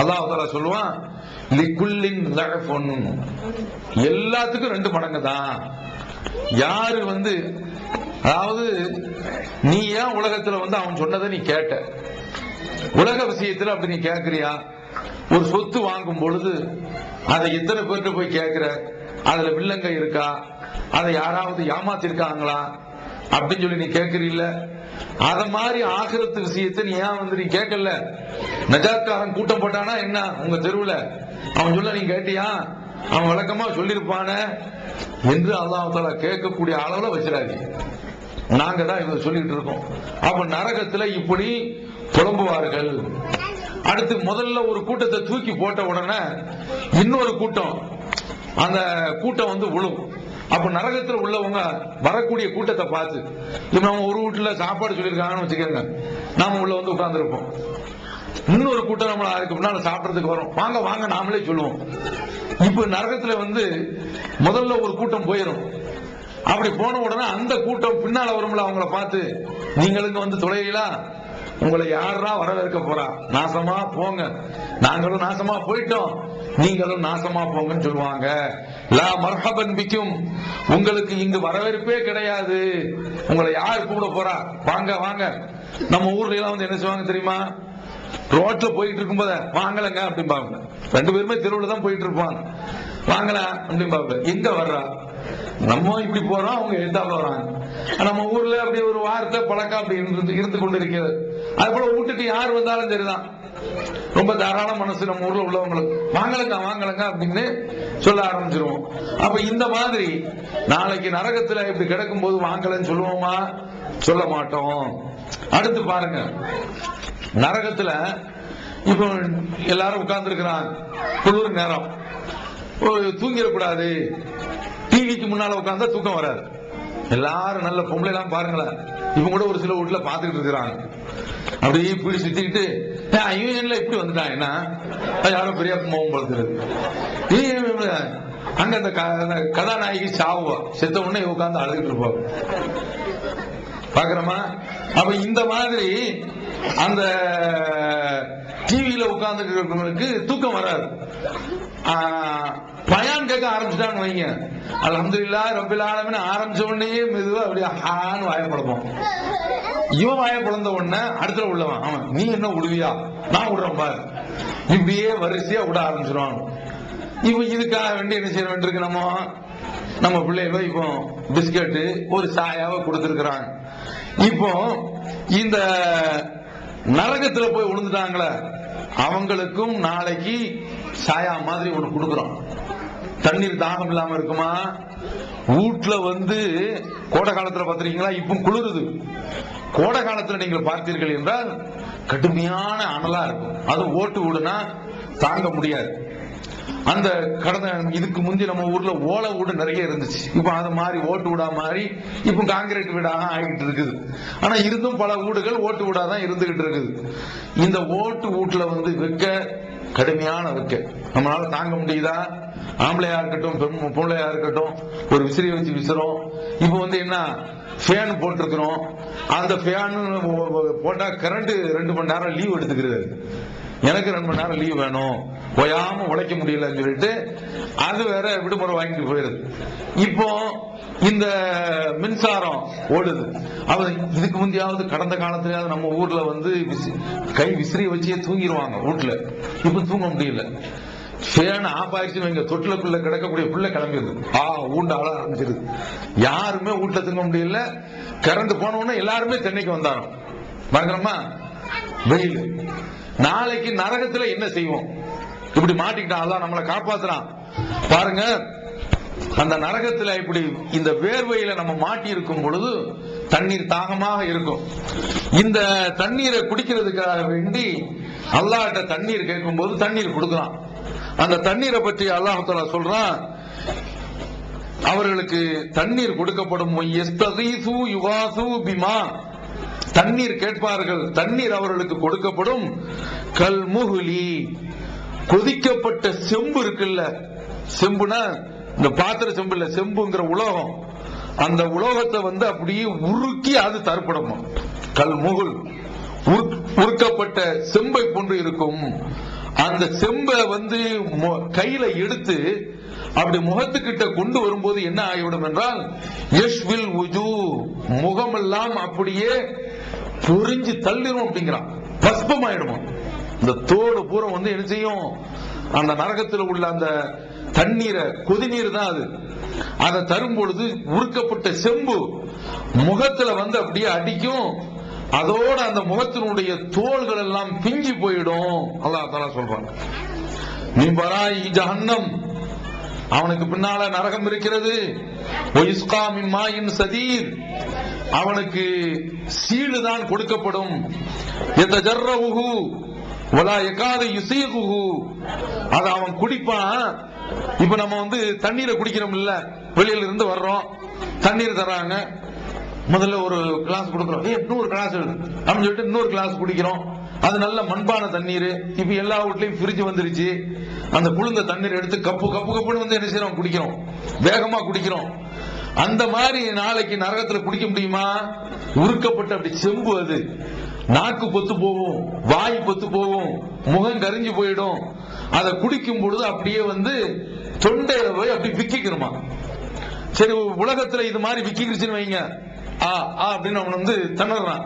அல்லாஹ் தஆலா சொல்லுவான், லிகுல்லின் ضعஃபுன், எல்லாத்துக்கும் 2 மடங்கு தான். யாரு அதாவது நீ ஏன் உலகத்துல அவன் சொன்னதை நீ கேட்ட, உலக விஷயத்துல அப்படி நீ கேட்கிறியா? ஒரு சொத்து வாங்கும் பொழுது அதை எத்தனை பேர்கிட்ட போய் கேட்கிற, அதுல வில்லங்க இருக்கா, அதை யாராவது ஏமாத்திருக்காங்களா அப்படின்னு சொல்லி நீ கேட்கறீல்ல? அத மாதிரி ஆகிரத்து விஷயத்தை நீ ஏன் நீ கேட்கல? நஜாத்காரன் கூட்டம் போட்டானா என்ன உங்க தெருவுல, அவன் சொல்ல நீ கேட்டியா? அவன் வழக்கமா சொல்லிருப்பான என்று அல்லாஹ் தஆலா கேட்கக்கூடிய அளவுல வச்சிடாதீங்க. நாங்க தான் இதை சொல்லிட்டு இருக்கோம். அப்ப நரகத்துல இப்படி புலம்புவார்கள். அடுத்து முதல்ல ஒரு கூட்டத்தை தூக்கி போட்ட உடனே இன்னொரு கூட்டம், அந்த கூட்டம் விழும். அப்ப நரகத்தில் உள்ளவங்க வரக்கூடிய கூட்டத்தை பார்த்து, இப்ப நம்ம ஒரு வீட்டுல சாப்பாடு சொல்லியிருக்காங்கன்னு வச்சுக்கோங்க, நாம உள்ள உட்கார்ந்து இருப்போம். இன்னொரு கூட்டம் நம்மள அதுக்கு முன்னால சாப்பிடறதுக்கு வரும், வாங்க வாங்க நாமளே சொல்லுவோம். இப்ப நரகத்துல முதல்ல ஒரு கூட்டம் போயிடும். அப்படி போன உடனே அந்த கூட்டம் பின்னால வரும்ல, அவங்கள பார்த்து, நீங்களுக்கு தொலைலா, உங்களை யாரா வரவேற்க போறா, நாசமா போங்க, நாங்களும் நாசமா போயிட்டோம், நீங்களும் நாசமா போங்கன்னு சொல்லுவாங்க. லா மர்ஹபன் பிக்கும், உங்களுக்கு இங்கு வரவேற்பே கிடையாது, உங்களை யார் கூப்பிட போறா, வாங்க வாங்க. நம்ம ஊர்ல எல்லாம் என்ன செய்வாங்க தெரியுமா? ரோட்ல போயிட்டு இருக்கும்போது வாங்கலங்க அப்படிம்பாங்க. 2 பேருமே தெருவுல தான் போயிட்டு இருப்பாங்க. வாங்கல அப்படிம்பாங்க. எங்க வர்றா? நம்ம இப்படி போறோம், அவங்க எதிர்த்தாப்புல வராங்க. நம்ம ஊர்ல அப்படி ஒரு வார்த்தை பழக்கம் அப்படி இருந்து கொண்டு இருக்கிறது. அது போல வீட்டுக்கு யார் வந்தாலும் சரிதான், ரொம்ப தாராள மனசு நம்ம ஊர்ல உள்ளவங்களுக்கு வாங்கலங்க வாங்கலங்க அப்படின்னு சொல்ல ஆரம்பிச்சிருவோம். அப்ப இந்த மாதிரி நாளைக்கு நரகத்துல இப்படி கிடக்கும் போது வாங்கலன்னு சொல்லுவோமா? சொல்ல மாட்டோம். அடுத்து பாருங்க, நரகத்துல இப்ப எல்லாரும் உட்கார்ந்து இருக்கிறாங்க, குளிர் நேரம், தூங்கிடக்கூடாது. டிவிக்கு முன்னால உட்கார்ந்தா தூக்கம் வராது. எல்லாரும் நல்ல பொம்பளை எல்லாம் பாருங்களேன், இவங்க கூட ஒரு சில வீட்டுல பாத்துக்கிட்டு இருக்கிறாங்க. அப்படியே இப்படி சுத்திக்கிட்டு இவன் இப்படி வந்துட்டான், என்ன யாரும் பெரிய மோகம் படுத்துறது. அங்க அந்த கதாநாயகி சாவுவா, செத்த உடனே உட்கார்ந்து அழுதுட்டு இருப்பாங்க, பாக்குறோமா? அப்ப இந்த மாதிரி அந்த டிவியில உட்கார்ந்துட்டு இருக்கிறவங்களுக்கு தூக்கம் வராது. பயான் கேட்க ஆரம்பிச்சுட்டான்னு வைங்க, அல்ஹம்துலில்லாஹ் ரப்பில் ஆலமீன் ஆரம்பிச்ச உடனே மெதுவா அப்படியே ஹான்னு வாயப்படணும். இவன் வாயப்படந்த உடனே அடுத்த உள்ளவன், அவன் நீ என்ன விடுவியா, நான் விடுறேன் பாரு, இப்படியே வரிசையா விட ஆரம்பிச்சிருவான். இப்ப இதுக்காக வேண்டி என்ன செய்ய வேண்டியிருக்கு, நம்ம பிள்ளைகளோ இப்போ பிஸ்கட் ஒரு சாயாவை கொடுத்திருக்கிறாங்க. இப்போ இந்த நரகத்துல போய் விழுந்துட்டாங்களே, அவங்களுக்கும் நாளைக்கு சாயா மாதிரி ஒண்ணு கொடுக்கிறோம். தண்ணீர் தாகம் இல்லாம இருக்குமா? வீட்டுல கோடை காலத்துல பாத்திருக்கீங்களா? இப்ப குளிருது. கோடை காலத்துல நீங்கள் பார்த்தீர்கள் என்றால் கடுமையான அனலா இருக்கும். அது ஓட்டு வீடுனா தாங்க முடியாது. அந்த கடந்த இதுக்கு முந்தி நம்ம ஊர்ல ஓலை வீடு நிறைய இருந்துச்சு. இப்ப அது மாதிரி ஓட்டு வீடா மாறி இப்ப காங்கிரீட் வீடாக ஆகிட்டு இருக்குது. ஆனா இருந்தும் பல வீடுகள் ஓட்டு வீடா தான் இருந்துகிட்டு இருக்குது. இந்த ஓட்டு வீட்டுல வைக்க கடுமையான வைக்க நம்மளால தாங்க முடியுதா? ஆம்பளையா இருக்கட்டும் பொம்பளையா இருக்கட்டும், ஒரு விசிறியை வச்சு விசிறோம். இப்ப என்ன ஃபேன் போட்டிருக்கிறோம், அந்த ஃபேன் போட்டா கரண்ட் 2 மணி நேரம் லீவ் எடுத்துக்கிறது. எனக்கு 2 மணி நேரம் லீவ் வேணும், போயாம உழைக்க முடியலன்னு சொல்லிட்டு அது வேற விடுமுறை வாங்கிட்டு போயிருது. இப்போ இந்த மின்சாரம் ஓடுது. இதுக்கு முந்தையாவது கடந்த காலத்திலேயாவது நம்ம ஊர்ல கை விசிறியை வச்சே தூங்கிடுவாங்க வீட்டுல. இப்ப தூங்க முடியல. ஃபேன் ஆஃப் ஆயிடுச்சுன்னு வைங்க, தொட்டிலுக்குள்ள கிடக்கக்கூடிய புள்ள கிளம்பிடுது, ஊண்டால ஆரம்பிச்சிருது. யாருமே வீட்டுல தூங்க முடியல. கரண்ட் போன உடனே எல்லாருமே சென்னைக்கு வந்தாரோம். பாக்குறோமா? வெயில். நாளைக்கு நரகத்துல என்ன செய்வோம்? இப்படி மாட்டிக்கிட்டா அல்லாஹ் நம்மளை காப்பாத்துறான் பாருங்க. அந்த நரகத்துல இப்படி இந்த வேர்வையில நம்ம மாட்டி இருக்கும் பொழுது தண்ணீர் தாகமாக இருக்கும். இந்த தண்ணீரை குடிக்கிறதுக்காக வேண்டி அல்லாஹ்ட்ட தண்ணீர் கேட்கும் போது தண்ணீர் கொடுக்கலாம். அந்த தண்ணீரை பற்றி அல்லாஹ் தஆலா சொல்றான், அவர்களுக்கு தண்ணீர் கொடுக்கப்படும். தண்ணீர் கேட்பார்கள், தண்ணீர் அவர்களுக்கு கொடுக்கப்படும். கல்முஹ்லி, கொதிக்கப்பட்ட செம்பு இருக்குல்ல, செம்புனா இந்த பாத்திர செம்பு இல்ல, செம்புங்கிற உலோகம். அந்த உலோகத்தை அப்படியே உருக்கி அது தரப்படும். கல்முகுல், உருக்கப்பட்ட செம்பை போன்று இருக்கும். அந்த செம்பை வந்து கையில எடுத்து அப்படி முகத்துக்கிட்ட கொண்டு வரும்போது என்ன ஆகிவிடும் என்றால் யஷ்வில் உஜூ, முகமெல்லாம் அப்படியே பொறிஞ்சு தள்ளிரும் அப்படிங்கிறான், பஸ்பமாயிடுமா. இந்த தோடு பூரம் வந்து என்ன செய்யும், அந்த நரகத்தில் உள்ள அந்த தண்ணீரை, கொதிநீர் தான் அது, அதை தரும் பொழுது உருக்கப்பட்ட செம்பு முகத்துல வந்து அப்படியே அடிக்கும். அதோட அந்த முகத்தினுடைய தோள்கள் எல்லாம் பிஞ்சி போயிடும். அல்லாஹ் தஆலா சொல்றான், மின் வராஇ ஜஹன்னம், அவனுக்கு பின்னால நரகம் இருக்கிறது. வயுஸ்கா மின் மாஇன் சதீர், அவனுக்கு சீழு தான் கொடுக்கப்படும். யதஜர்ரஹு வலா யகாது யுஸீகுஹு, அத அவன் குடிப்பான். இப்ப நம்ம வந்து தண்ணீரை குடிக்கிறோம் இல்ல, வெளியில இருந்து வர்றோம், தண்ணீர் தர்றாங்க, முதல்ல ஒரு கிளாஸ் கொடுக்கிறோம், இன்னொரு கிளாஸ் அப்படின்னு சொல்லிட்டு இன்னொரு கிளாஸ் குடிக்கிறோம். அது நல்ல மண்பான தண்ணீர். இப்ப எல்லா வீட்லயும் ஃப்ரிட்ஜ் வந்துருச்சு, அந்த குளிர்ந்த தண்ணீர் எடுத்து கப்பு கப்பு கப்புன்னு வந்து என்ன செய்யறோம், குடிக்கிறோம், வேகமா குடிக்கிறோம். அந்த மாதிரி நாளைக்கு நரகத்துல குடிக்க முடியுமா? உருக்கப்பட்ட அப்படி செம்பு, அது நாக்கு பொத்து போகும், வாய் பொத்து போகும், முகம் கரிஞ்சு போயிடும். அதை குடிக்கும் பொழுது அப்படியே வந்து தொண்டையில போய் அப்படி விக்கிக்கிறோமா. சரி, உலகத்துல இது மாதிரி விக்கிருச்சுன்னு வைங்க, அப்படின்னு அவன் வந்து திணறான்.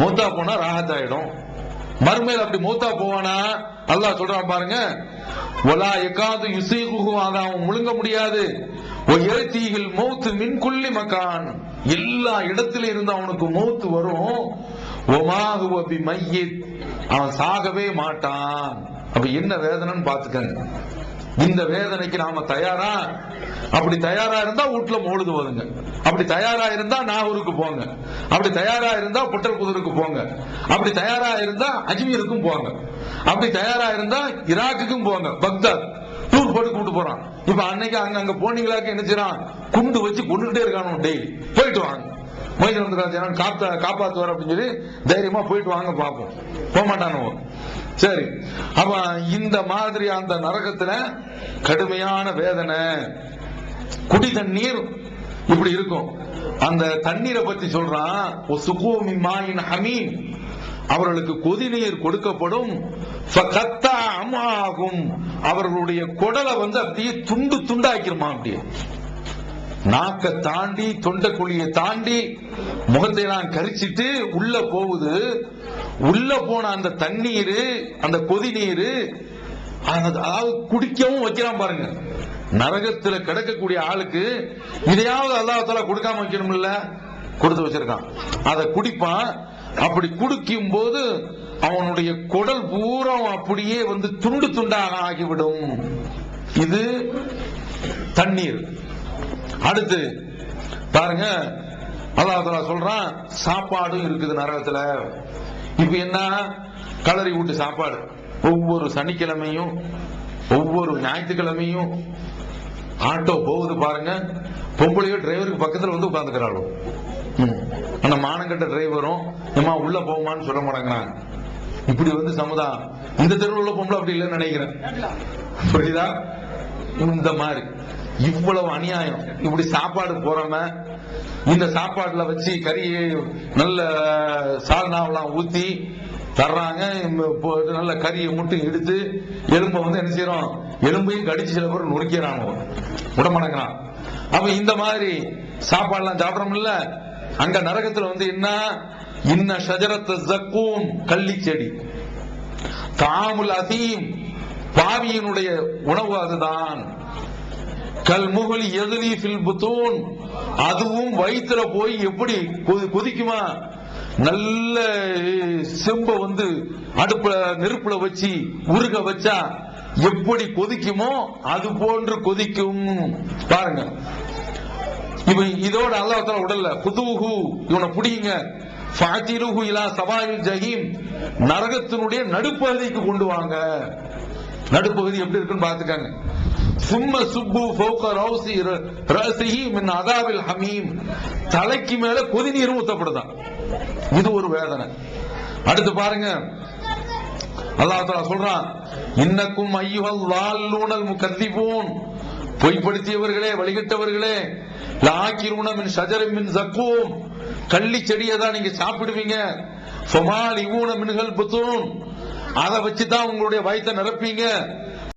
மூத்தா போனா ராகத்தாயிடும். மறுமையில் அப்படி மூத்தா போவானா? அல்லாஹ் சொல்றான் பாருங்க, வலா யகாது யுஸீகுஹு, அதை அவன் முழுங்க முடியாது. வயதீஹில் மௌத் மின் குல்லி மகான், எல்லா இடத்துல இருந்து அவனுக்கு மௌத் வரும். வமா ஹுவ பிமையித், அவன் சாகவே மாட்டான். அப்ப என்ன வேதனைன்னு பாத்துக்கங்க. இந்த வேதனைக்கு நாம தயாரா? அப்படி தயாரா இருந்தா வீட்டுல மோழுது வருங்க, அப்படி தயாரா இருந்தா நாகூருக்கு போங்க, அப்படி தயாரா இருந்தா புட்டல் புதருக்கு போங்க, அப்படி தயாரா இருந்தா அஜ்மீருக்கும் போங்க, அப்படி தயாரா இருந்தா ஈராக்குக்கும் போங்க, பக்தாத் டூர் போட்டு கூட்டு போறான். இப்ப அன்னைக்கு அங்க போனீங்களாக்க என்ன செய்யறான், குண்டு வச்சு கொண்டுகிட்டே இருக்கானோ, டெய்லி போயிட்டு வாங்க, மொய்து வந்து காப்பாத்துவார் அப்படின்னு சொல்லி தைரியமா போயிட்டு வாங்க பார்ப்போம், போக மாட்டானோ. சரி, அப்ப இந்த மாதிரி அந்த நரகத்துல கடுமையான வேதனை. குடி தண்ணீர் இப்படி இருக்கும். அந்த தண்ணீரை பத்தி சொல்றான், ஹமீம், அவர்களுக்கு கொதிநீர் கொடுக்கப்படும். அவர்களுடைய குடலை வந்து அப்படியே துண்டு துண்டாக்கிருமா, அப்படியே நாக்க தாண்டி தொண்டைக்குழியை தாண்டி முகத்தை எல்லாம் கரிச்சிட்டு உள்ள போகுது. உள்ள போன அந்த தண்ணீர், அந்த கொதிநீர், அதாவது குடிக்கவும் வைக்கிறான் பாருங்க. நரகத்துல கிடக்கக்கூடிய ஆளுக்கு இதையாவது அல்லாஹ் தஆலா கொடுக்காம வைக்கணும்ல, கொடுத்து வச்சிருக்கான். அதை குடிப்பான். அப்படி குடிக்கும் போது அவனுடைய குடல் பூரா அப்படியே வந்து துண்டு துண்டாக ஆகிவிடும். இது தண்ணீர். அடுத்து பாருங்க, அல்லாஹ் தஆலா சொல்றான், சாப்பாடும் இருக்குது நரகத்துல. இப்ப என்ன, கலரி வீட்டு சாப்பாடு. ஒவ்வொரு சனிக்கிழமையும் ஒவ்வொரு ஞாயிற்றுக்கிழமையும் ஆட்டோ போகுது பாருங்க, பொம்பளையோ டிரைவருக்கு பக்கத்துல வந்து உட்கார்ந்துக்கிறாளோ. அந்த மானங்கட்ட டிரைவரும் ஏமா உள்ள போமான்னு சொல்ல மாட்டேங்கிறாங்க. இப்படி வந்து சமுதாயம், இந்த தெருவில் உள்ள பொம்பளை அப்படி இல்லைன்னு நினைக்கிறேன், புரியுதா? இந்த மாதிரி இவ்வளவு அநியாயம். இப்படி சாப்பாடு போறம இந்த சாப்பாடுல வச்சு கறியை நல்ல சால்னாவெல்லாம் ஊத்தி தர்றாங்க. நல்ல கறியை மட்டும் எடுத்து எலும்பை வந்து என்ன செய்யறோம், எலும்பையும் கடிச்சு சில பேர் நொறுக்கிறாங்க, விடமாட்டேங்கிறான். அப்ப இந்த மாதிரி சாப்பாடுலாம் சாப்பிடறோம் இல்ல, அங்க நரகத்துல வந்து என்ன, இன்ன ஷஜரத்து ஜக்கூம், கள்ளி செடி, தாமுல் அதீம், பாவியினுடைய உணவு அதுதான். கல்முகலி எதுலி ஃபில் புத்தூன், அதுவும் வயிற்றுல போய் எப்படி கொதிக்குமா, நல்ல செம்ப வந்து அடுப்புல நெருப்புல வச்சு உருக வச்சா எப்படி கொதிக்குமோ அது போன்று கொதிக்கும். பாருங்க, இப்ப இதோட அல்லாஹ் தஆலா உடல்ல குதுஹு, இவனை புடிங்க, ஃபாதிலுஹு இலா சவாயில் ஜஹீம், நரகத்தினுடைய நடுப்பகுதிக்கு கொண்டு வாங்க. நடுப்பகுதி எப்படி இருக்குன்னு பாத்துக்காங்க. சும்ம சுப்பு ஃபௌக ரஸிஹி மின் அதாபில் ஹமீம், தலைக்கு மேல கொதிநீரும் ஊத்தப்படுதான். இது ஒரு வேதனை. அடுத்து பாருங்க, அல்லாஹ் தஆலா சொல்றான், இன்னக்கும் அய்யுஹல் லால்லூனல் முகத்திபூன், பொய்ப்படுத்தியவர்களே, வழிகட்டவர்களே, லாக்கிரூன மின் ஷஜரின் மின் ஜக்கூம், கள்ளி செடியை தான் நீங்க சாப்பிடுவீங்க. ஃபமாலிஊன மின்ஹல் புத்தூன், அதை வச்சுதான் உங்களுடைய வயித்தை நிரப்பீங்க.